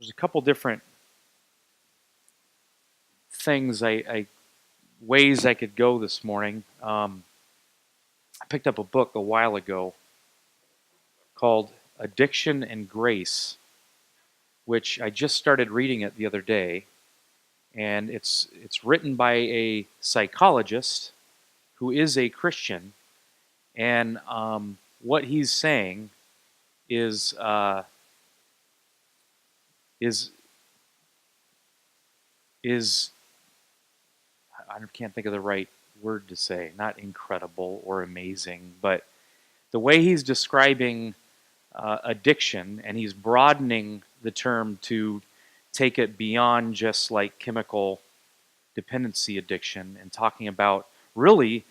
There's a couple different things, ways I could go this morning. I picked up a book a while ago called Addiction and Grace, which I just started reading it the other day, and it's written by a psychologist who is a Christian, and what he's saying is is is I can't think of the right word to say. Not incredible or amazing, but the way he's describing addiction, and he's broadening the term to take it beyond just like chemical dependency addiction, and talking about really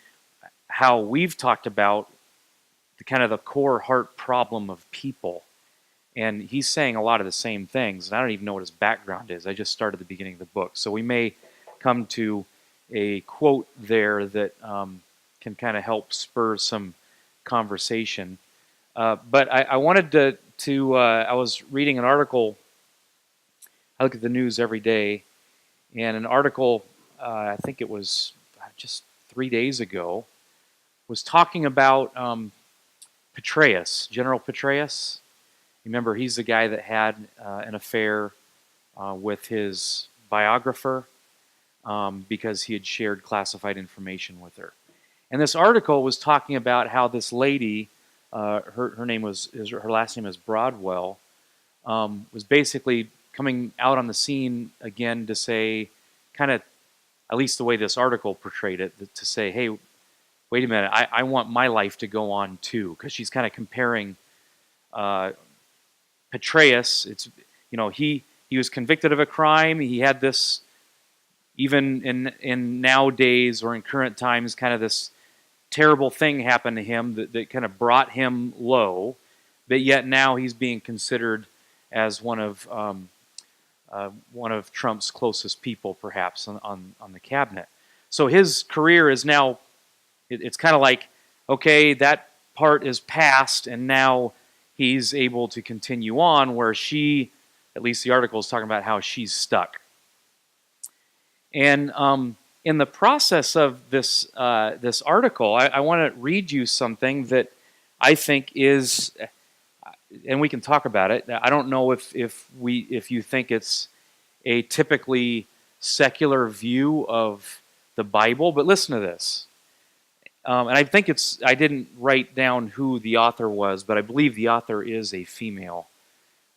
how we've talked about the kind of the core heart problem of people. And he's saying a lot of the same things. And I don't even know what his background is. I just started the beginning of the book. So we may come to a quote there that can kind of help spur some conversation. But I wanted I was reading an article. I look at the news every day, and an article, I think it was just 3 days ago, was talking about Petraeus, General Petraeus. Remember, he's the guy that had an affair with his biographer because he had shared classified information with her. And this article was talking about how this lady, her last name is Broadwell, was basically coming out on the scene again to say, kind of, at least the way this article portrayed it, to say, hey, wait a minute, I want my life to go on too, because she's kind of comparing Petraeus. He was convicted of a crime. He had this, even in nowadays or in current times, kind of this terrible thing happened to him that kind of brought him low, but yet now he's being considered as one of Trump's closest people, perhaps on the cabinet. So his career is now, it's kind of like, okay, that part is past, and now he's able to continue on, where she, at least the article is talking about how she's stuck. And in the process of this article, I want to read you something that I think is, and we can talk about it. I don't know if you think it's a typically secular view of the Bible, but listen to this. And I think I didn't write down who the author was, but I believe the author is a female.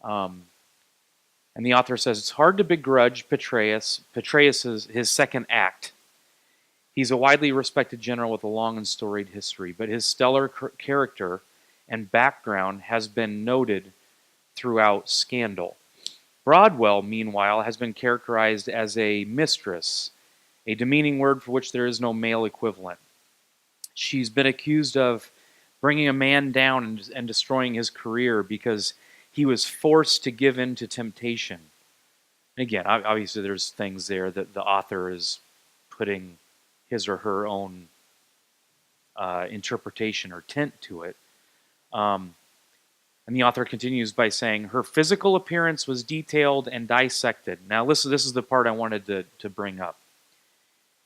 And the author says, it's hard to begrudge Petraeus' his second act. He's a widely respected general with a long and storied history, but his stellar character and background has been noted throughout scandal. Broadwell, meanwhile, has been characterized as a mistress, a demeaning word for which there is no male equivalent. She's been accused of bringing a man down and destroying his career because he was forced to give in to temptation. And again, obviously there's things there that the author is putting his or her own interpretation or tint to it. And the author continues by saying, her physical appearance was detailed and dissected. Now listen, this is the part I wanted to bring up.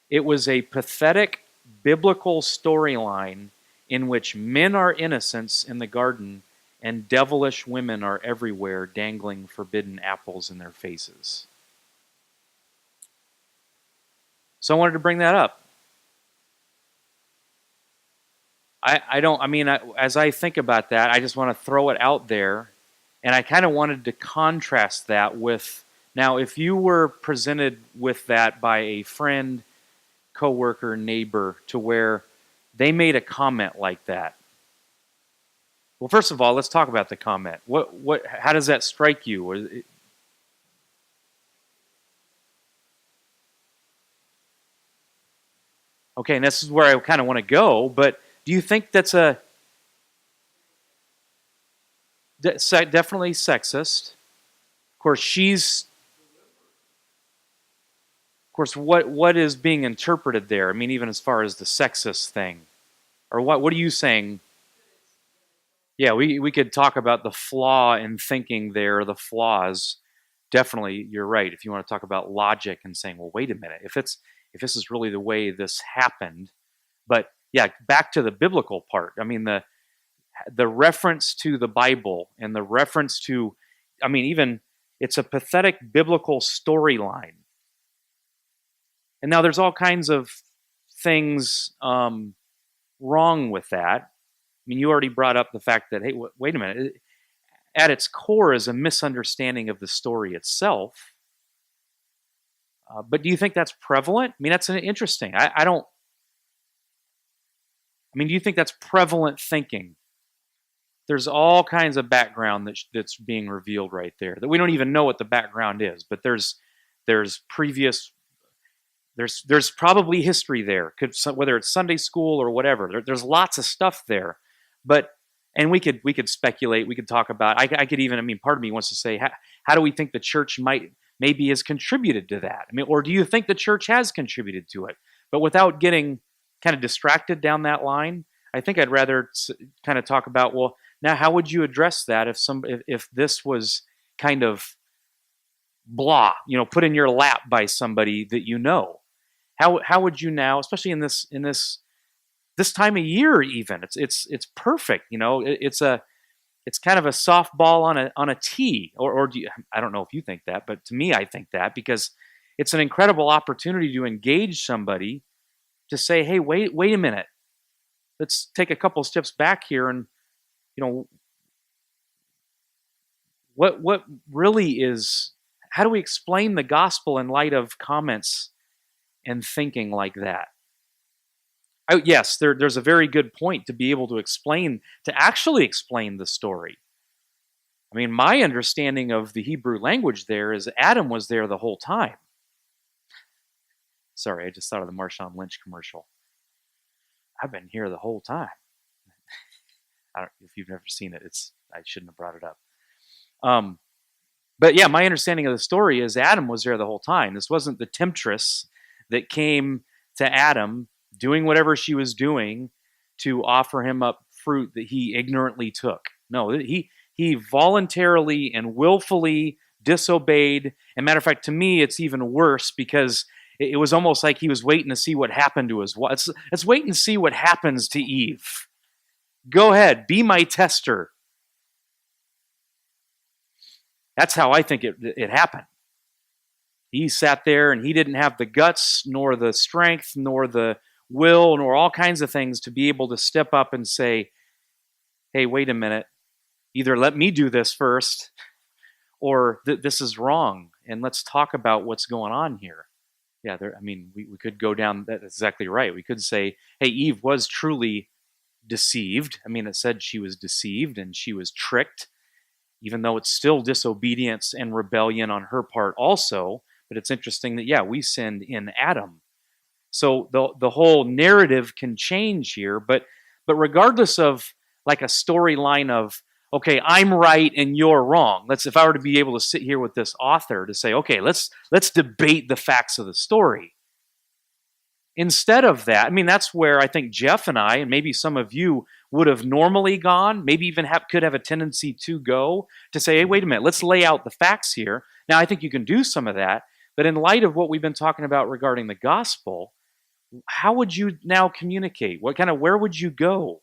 It was a pathetic biblical storyline in which men are innocents in the garden and devilish women are everywhere, dangling forbidden apples in their faces. So I wanted to bring that up. As I think about that, I just want to throw it out there, and I kind of wanted to contrast that with, now, if you were presented with that by a friend, coworker, neighbor, to where they made a comment like that. Well, first of all, let's talk about the comment. How does that strike you? Okay, and this is where I kind of want to go, but do you think that's definitely sexist? Of course, what is being interpreted there? I mean, even as far as the sexist thing, or what are you saying? Yeah, we could talk about the flaw in thinking there, the flaws. definitely, you're right. If you want to talk about logic and saying, well, wait a minute, if this is really the way this happened, but yeah, back to the biblical part. I mean, the reference to the Bible and the reference to, I mean, even it's a pathetic biblical storyline. And now there's all kinds of things wrong with that. I mean, you already brought up the fact that, hey, wait a minute. At its core is a misunderstanding of the story itself. But do you think that's prevalent? I mean, that's interesting. I don't. I mean, do you think that's prevalent thinking? There's all kinds of background that's being revealed right there that we don't even know what the background is. But there's previous. There's probably history there. Whether it's Sunday school or whatever. There's lots of stuff there. But and we could speculate. We could talk about. I could even. I mean, part of me wants to say, how do we think the church maybe has contributed to that? I mean, or do you think the church has contributed to it? But without getting kind of distracted down that line, I think I'd rather kind of talk about, well, now how would you address that if this was kind of blah, put in your lap by somebody that you know? How would you now, especially in this time of year, even it's perfect. It's kind of a softball on a tee, or I don't know if you think that, but to me, I think that because it's an incredible opportunity to engage somebody, to say, hey, wait a minute, let's take a couple steps back here, and what really is, how do we explain the gospel in light of comments and thinking like that? Yes, there's a very good point to be able to actually explain the story. I mean, my understanding of the Hebrew language there is Adam was there the whole time. Sorry, I just thought of the Marshawn Lynch commercial. I've been here the whole time. If you've never seen it, I shouldn't have brought it up. But yeah, my understanding of the story is Adam was there the whole time. This wasn't the temptress that came to Adam doing whatever she was doing to offer him up fruit that he ignorantly took. No, he voluntarily and willfully disobeyed. And matter of fact, to me, it's even worse because it was almost like he was waiting to see what happened to his wife. Let's wait and see what happens to Eve. Go ahead, be my tester. That's how I think it happened. He sat there and he didn't have the guts, nor the strength, nor the will, nor all kinds of things to be able to step up and say, hey, wait a minute. Either let me do this first, or this is wrong, and let's talk about what's going on here. Yeah, we could go down, that's exactly right. We could say, hey, Eve was truly deceived. I mean, it said she was deceived and she was tricked, even though it's still disobedience and rebellion on her part also. But it's interesting that, yeah, we sinned in Adam. So the whole narrative can change here. But regardless of like a storyline of, okay, I'm right and you're wrong. If I were to be able to sit here with this author to say, okay, let's debate the facts of the story. Instead of that, I mean, that's where I think Jeff and I, and maybe some of you, would have normally gone, maybe even could have a tendency to go, to say, hey, wait a minute, let's lay out the facts here. Now, I think you can do some of that, but in light of what we've been talking about regarding the gospel, how would you now communicate? Where would you go?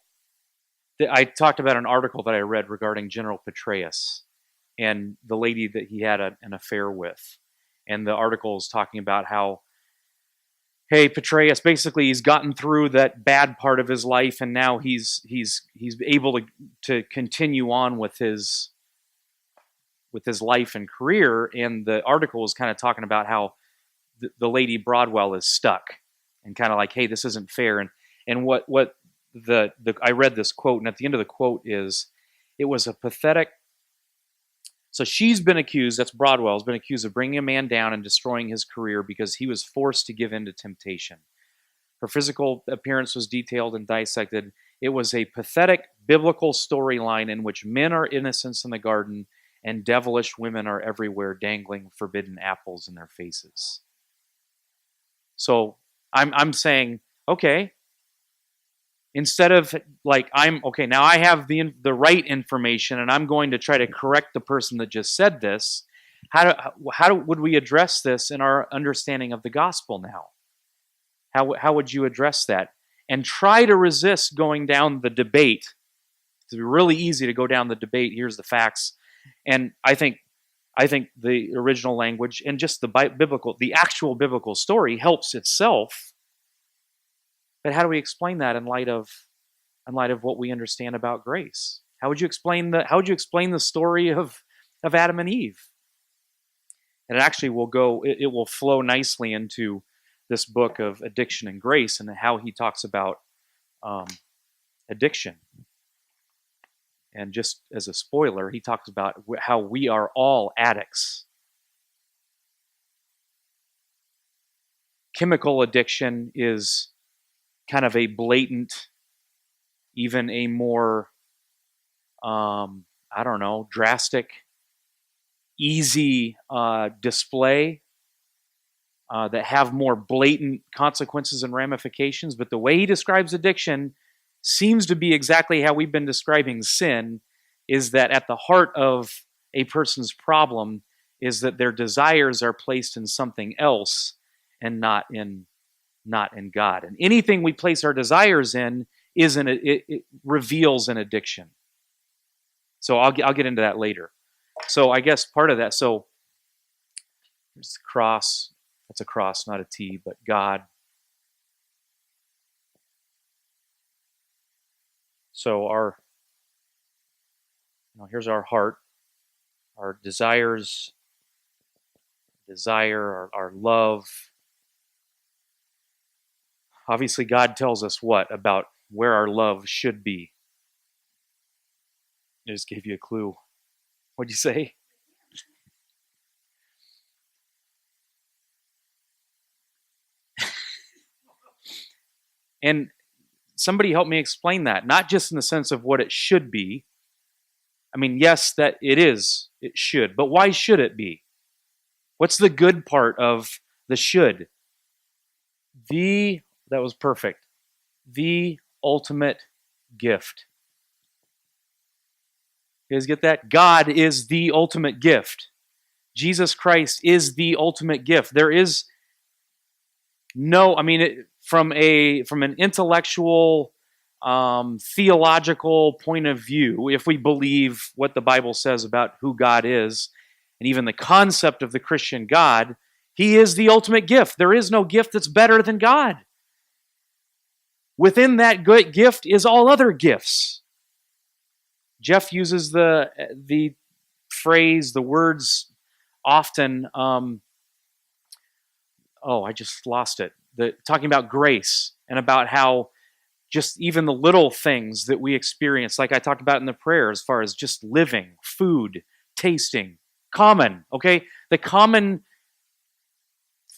I talked about an article that I read regarding General Petraeus and the lady that he had an affair with. And the article is talking about how, hey, Petraeus, basically he's gotten through that bad part of his life, and now he's able to continue on with his life and career. And the article is kind of talking about how the lady Broadwell is stuck, and kind of like, hey, this isn't fair. And what I read this quote, and at the end of the quote is, it was a pathetic. So she's been accused, that's Broadwell, has been accused of bringing a man down and destroying his career because he was forced to give in to temptation. Her physical appearance was detailed and dissected. It was a pathetic biblical storyline in which men are innocents in the garden and devilish women are everywhere dangling forbidden apples in their faces. So I'm saying, okay, instead of like, now I have the right information and I'm going to try to correct the person that just said this, How would we address this in our understanding of the gospel now? How would you address that? And try to resist going down the debate. It's really easy to go down the debate. Here's the facts, and I think the original language and just the actual biblical story helps itself. But how do we explain that in light of what we understand about grace? How would you explain the story of Adam and Eve? And it actually it will flow nicely into this book of Addiction and Grace and how he talks about addiction. And just as a spoiler, he talks about how we are all addicts. Chemical addiction is kind of a blatant, even a more, drastic, easy display that have more blatant consequences and ramifications. But the way he describes addiction seems to be exactly how we've been describing sin, is that at the heart of a person's problem is that their desires are placed in something else and not in God. And anything we place our desires in it reveals an addiction. So I'll get into that later. So I guess part of that. So there's the cross. That's a cross, not a T, but God. So here's our heart, our desires, our love. Obviously, God tells us what about where our love should be. I just gave you a clue. What'd you say? And somebody help me explain that, not just in the sense of what it should be. I mean, yes, that it should, but why should it be? What's the good part of the should? That was perfect. The ultimate gift. You guys get that? God is the ultimate gift. Jesus Christ is the ultimate gift. There is no, from an intellectual, theological point of view, if we believe what the Bible says about who God is, and even the concept of the Christian God, He is the ultimate gift. There is no gift that's better than God. Within that good gift is all other gifts. Jeff uses the phrase, the words often. I just lost it. Talking about grace and about how just even the little things that we experience, like I talked about in the prayer, as far as just living, food, tasting, common, okay? The common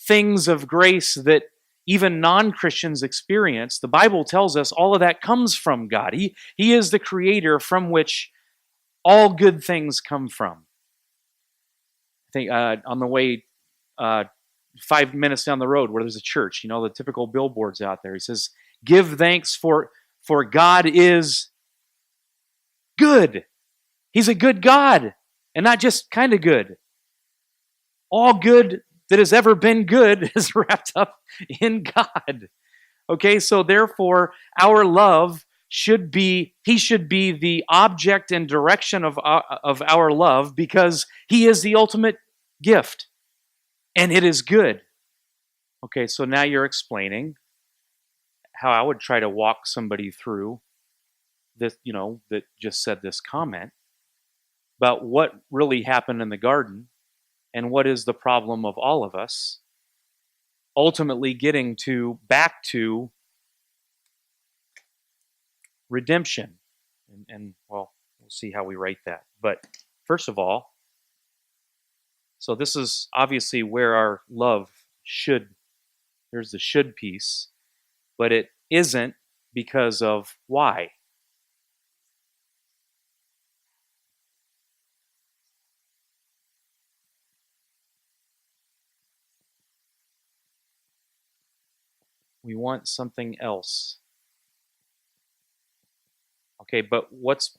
things of grace that even non-Christians experience, the Bible tells us all of that comes from God. He is the creator from which all good things come from. I think on the way 5 minutes down the road where there's a church, the typical billboards out there, he says, give thanks for God is good. He's a good God, and not just kind of good. All good that has ever been good is wrapped up in God. Okay, so therefore, our love should be the object and direction of our love, because He is the ultimate gift, and it is good. Okay, so now you're explaining how I would try to walk somebody through this, that just said this comment about what really happened in the garden and what is the problem of all of us, ultimately getting back to redemption. And we'll see how we write that. But first of all, so this is obviously where our love should, there's the should piece, but it isn't because of why. We want something else. Okay, but what's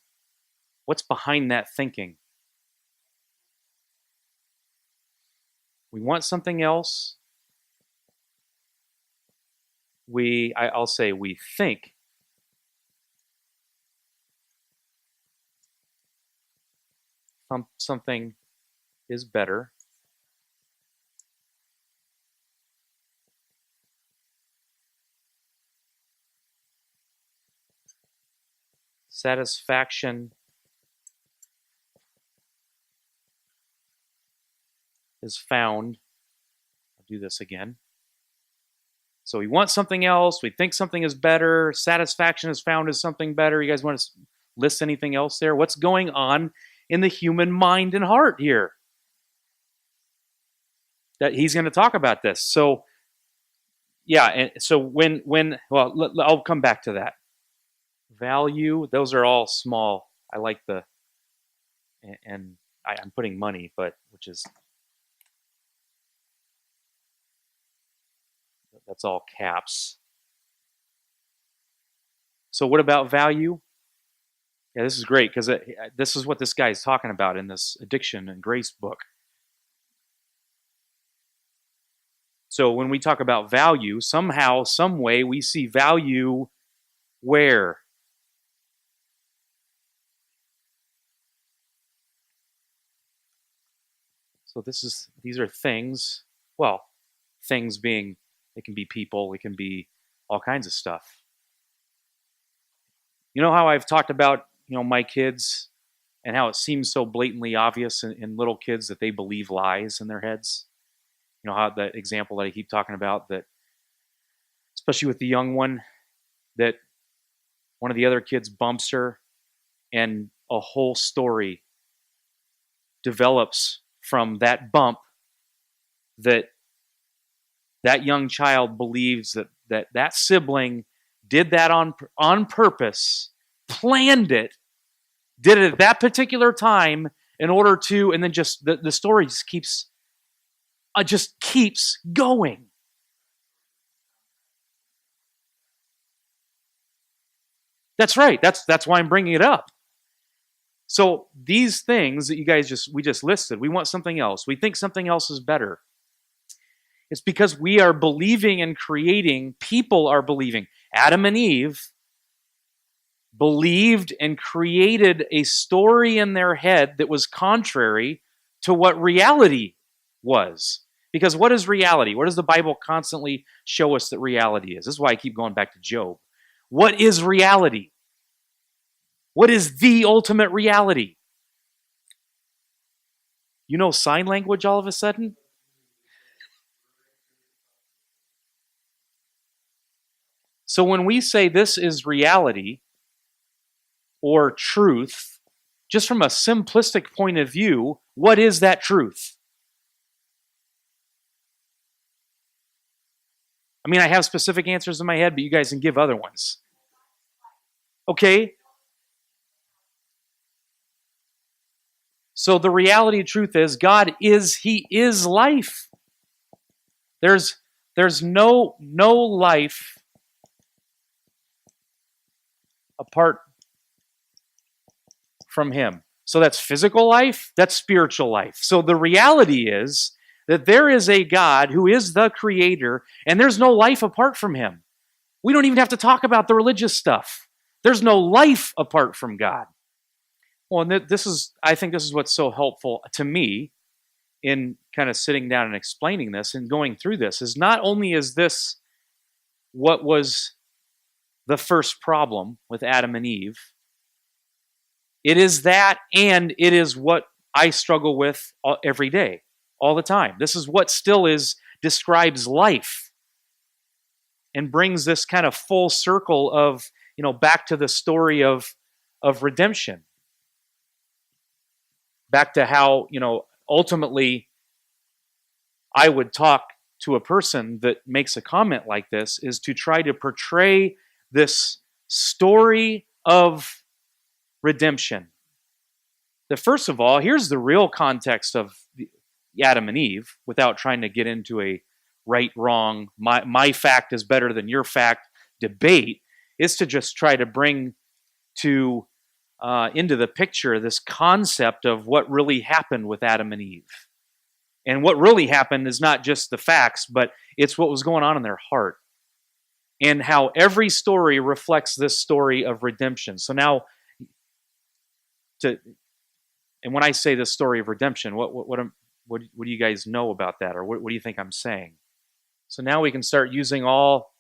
behind that thinking? We want something else. I'll say we think something is better. Satisfaction is found. I'll do this again. So we want something else. We think something is better. Satisfaction is found as something better. You guys want to list anything else there? What's going on in the human mind and heart here? That he's going to talk about this. So, yeah, and so I'll come back to that. Value, those are all small. I like and I'm putting money, which is, that's all caps. So what about value? Yeah, this is great because this is what this guy is talking about in this Addiction and Grace book. So when we talk about value, somehow, some way, we see value where? So these are things. Well, things being, it can be people, it can be all kinds of stuff. You know how I've talked about, my kids and how it seems so blatantly obvious in little kids that they believe lies in their heads? You know how that example that I keep talking about, that especially with the young one, that one of the other kids bumps her and a whole story develops from that bump, that young child believes that sibling did that on purpose, planned it, did it at that particular time in order to, and then just the story just keeps going. That's right. That's why I'm bringing it up. So these things that you guys we just listed, we want something else. We think something else is better. It's because we are believing and creating, people are believing. Adam and Eve believed and created a story in their head that was contrary to what reality was. Because what is reality? What does the Bible constantly show us that reality is? This is why I keep going back to Job. What is reality? What is the ultimate reality? You know sign language all of a sudden? So when we say this is reality or truth, just from a simplistic point of view, what is that truth? I mean, I have specific answers in my head, but you guys can give other ones. Okay? So the reality truth is He is life. There's no life apart from Him. So that's physical life, that's spiritual life. So the reality is that there is a God who is the creator, and there's no life apart from Him. We don't even have to talk about the religious stuff. There's no life apart from God. Well, and I think this is what's so helpful to me in kind of sitting down and explaining this and going through this, is not only is this what was the first problem with Adam and Eve, it is that, and it is what I struggle with every day, all the time. This is what still describes life and brings this kind of full circle of, back to the story of redemption. Back to how, ultimately I would talk to a person that makes a comment like this, is to try to portray this story of redemption. That first of all, here's the real context of Adam and Eve, without trying to get into a right, wrong, my fact is better than your fact debate, is to just try to bring into the picture this concept of what really happened with Adam and Eve. And what really happened is not just the facts, but it's what was going on in their heart. And how every story reflects this story of redemption. So now, and when I say this story of redemption, what do you guys know about that? Or what do you think I'm saying? So now we can start using all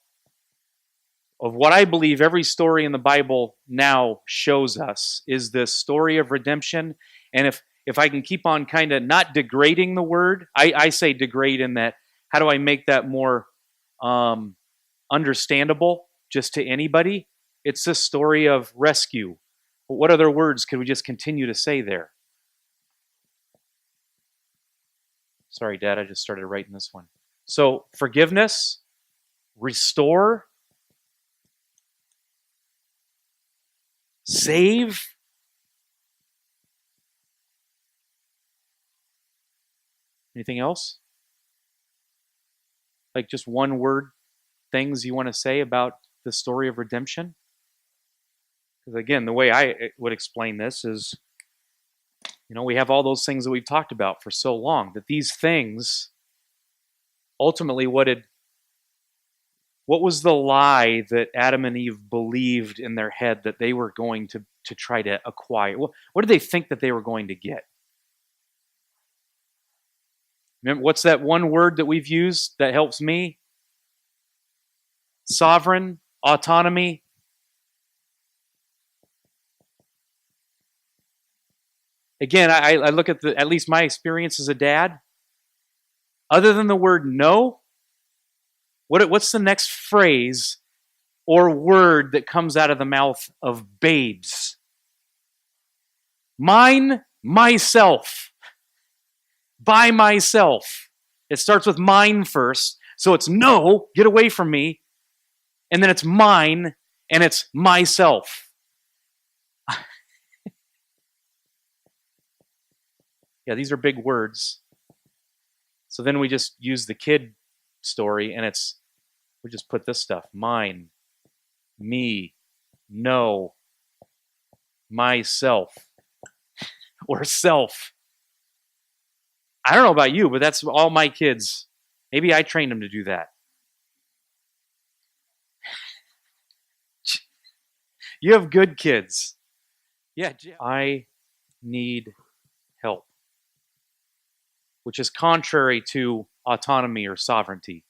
of what I believe every story in the Bible now shows us is this story of redemption. And if I can keep on kind of not degrading the word, I say degrade in that, how do I make that more understandable just to anybody? It's this story of rescue. What other words could we just continue to say there? Sorry, Dad, I just started writing this one. So forgiveness, restore, save, anything else? Like just one word things you want to say about the story of redemption? Because again, the way I would explain this is, we have all those things that we've talked about for so long, that these things, ultimately, what was the lie that Adam and Eve believed in their head that they were going to try to acquire? What did they think that they were going to get? Remember, what's that one word that we've used that helps me? Sovereign, autonomy. Again, I look at at least my experience as a dad. Other than the word no, what's the next phrase or word that comes out of the mouth of babes? Mine, myself, by myself. It starts with mine first. So it's no, get away from me. And then it's mine, and it's myself. Yeah, these are big words. So then we just use the kid story, and we just put this stuff. Mine, me, no, myself, or self. I don't know about you, but that's all my kids. Maybe I trained them to do that. You have good kids. Yeah, I need help, which is contrary to autonomy or sovereignty.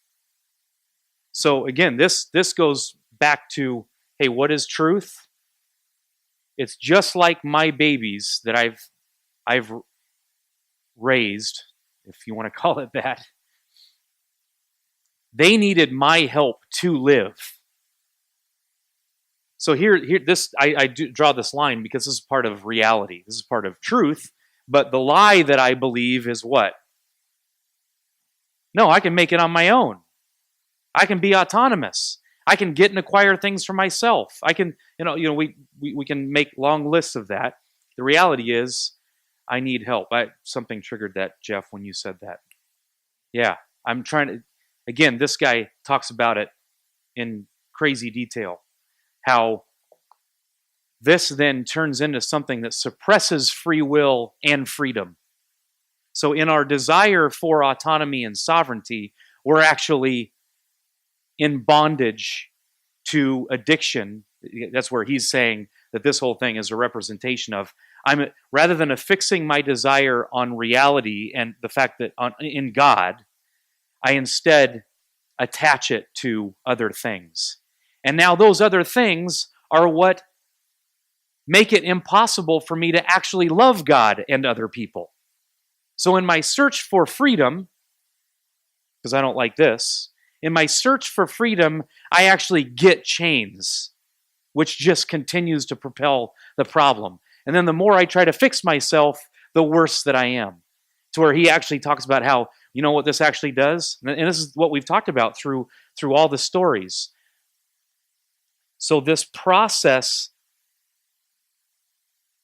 So again, this goes back to, hey, what is truth? It's just like my babies that I've raised, if you want to call it that. They needed my help to live. So here, this I do draw this line because this is part of reality. This is part of truth. But the lie that I believe is what? No, I can make it on my own. I can be autonomous. I can get and acquire things for myself. I can, we can make long lists of that. The reality is, I need help. Something triggered that, Jeff, when you said that. Yeah, I'm trying to. Again, this guy talks about it in crazy detail. How this then turns into something that suppresses free will and freedom. So in our desire for autonomy and sovereignty, we're actually in bondage to addiction. That's where he's saying that this whole thing is a representation of, rather than affixing my desire on reality and the fact that in God, I instead attach it to other things. And now those other things are what make it impossible for me to actually love God and other people. So in my search for freedom, because I don't like this, in my search for freedom, I actually get chains, which just continues to propel the problem. And then the more I try to fix myself, the worse that I am. To where he actually talks about how, you know what this actually does? And this is what we've talked about through all the stories. So this process,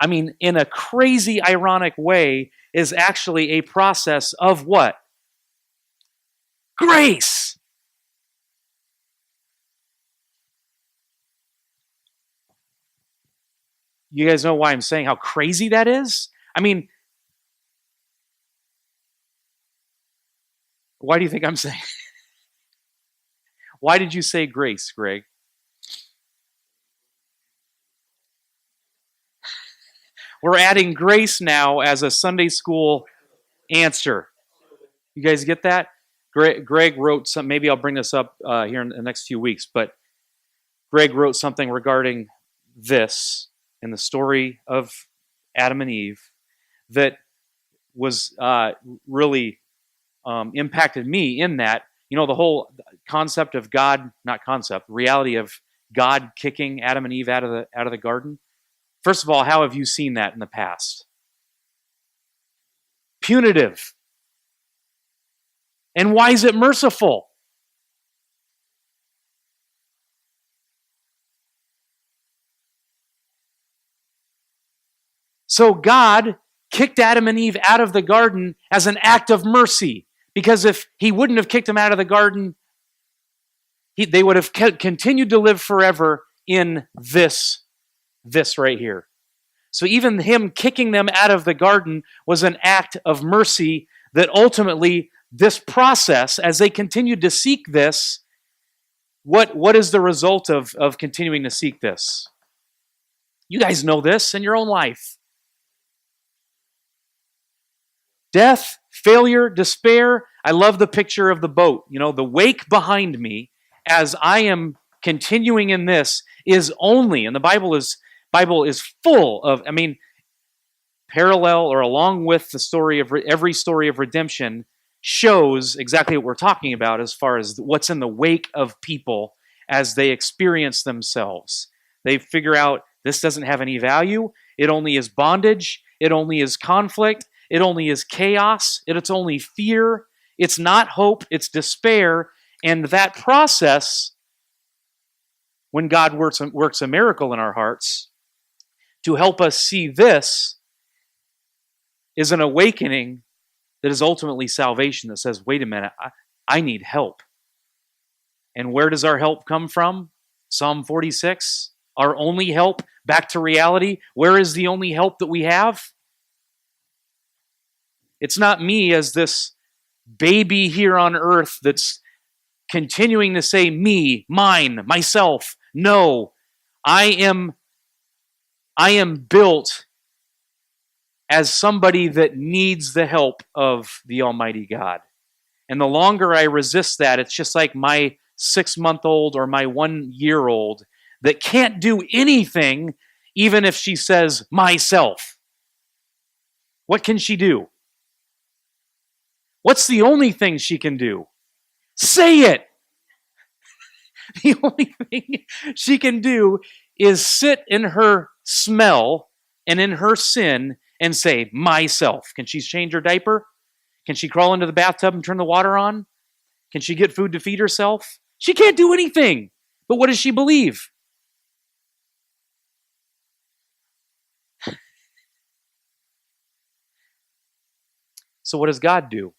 in a crazy, ironic way, is actually a process of what? Grace! You guys know why I'm saying how crazy that is? Why do you think I'm saying? Why did you say grace, Greg? We're adding grace now as a Sunday school answer. You guys get that? Greg wrote some. Maybe I'll bring this up here in the next few weeks. But Greg wrote something regarding this in the story of Adam and Eve that was really impacted me. In that, the whole concept of God, not concept, reality of God kicking Adam and Eve out of the garden. First of all, how have you seen that in the past? Punitive. And why is it merciful? So God kicked Adam and Eve out of the garden as an act of mercy. Because if he wouldn't have kicked them out of the garden, they would have continued to live forever in this right here. So even him kicking them out of the garden was an act of mercy that ultimately this process, as they continued to seek this, what is the result of continuing to seek this? You guys know this in your own life. Death, failure, despair. I love the picture of the boat. The wake behind me as I am continuing in this is only, and the Bible is full of, parallel or along with the story of every story of redemption shows exactly what we're talking about as far as what's in the wake of people as they experience themselves. They figure out this doesn't have any value. It only is bondage. It only is conflict. It only is chaos. It's only fear. It's not hope. It's despair. And that process, when God works a miracle in our hearts to help us see this, is an awakening that is ultimately salvation that says, wait a minute, I need help. And where does our help come from? Psalm 46, our only help, back to reality. Where is the only help that we have? It's not me as this baby here on earth that's continuing to say me, mine, myself. No, I am built as somebody that needs the help of the Almighty God. And the longer I resist that, it's just like my 6-month-old or my 1-year-old that can't do anything even if she says myself. What can she do? What's the only thing she can do? Say it. The only thing she can do is sit in her smell and in her sin and say, myself. Can she change her diaper? Can she crawl into the bathtub and turn the water on? Can she get food to feed herself? She can't do anything. But what does she believe? So what does God do?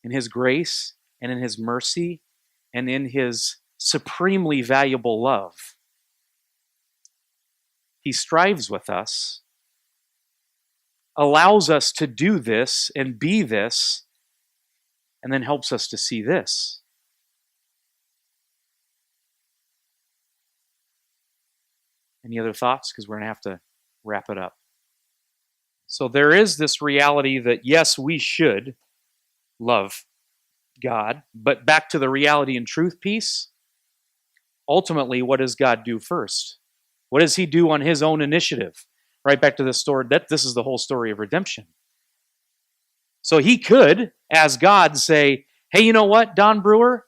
In His grace and in His mercy and in His supremely valuable love, He strives with us, allows us to do this and be this, and then helps us to see this. Any other thoughts? Because we're going to have to wrap it up. So there is this reality that, yes, we should love God, but back to the reality and truth piece, ultimately, what does God do first? What does He do on His own initiative? Right back to the story, this is the whole story of redemption. So He could, as God, say, hey, you know what, Don Brewer?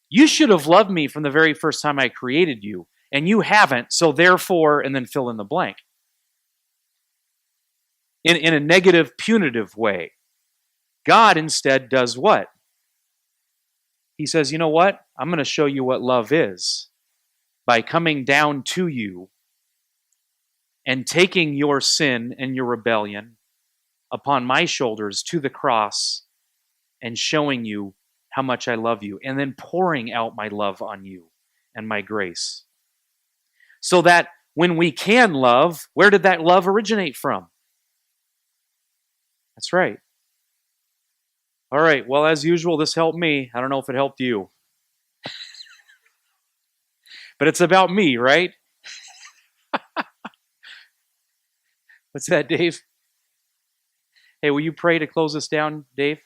You should have loved me from the very first time I created you, and you haven't, so therefore, and then fill in the blank. In a negative, punitive way. God instead does what? He says, you know what? I'm going to show you what love is by coming down to you and taking your sin and your rebellion upon my shoulders to the cross and showing you how much I love you, and then pouring out my love on you and my grace. So that when we can love, where did that love originate from? That's right. All right. Well, as usual, this helped me. I don't know if it helped you, but it's about me, right? What's that, Dave? Hey, will you pray to close us down, Dave?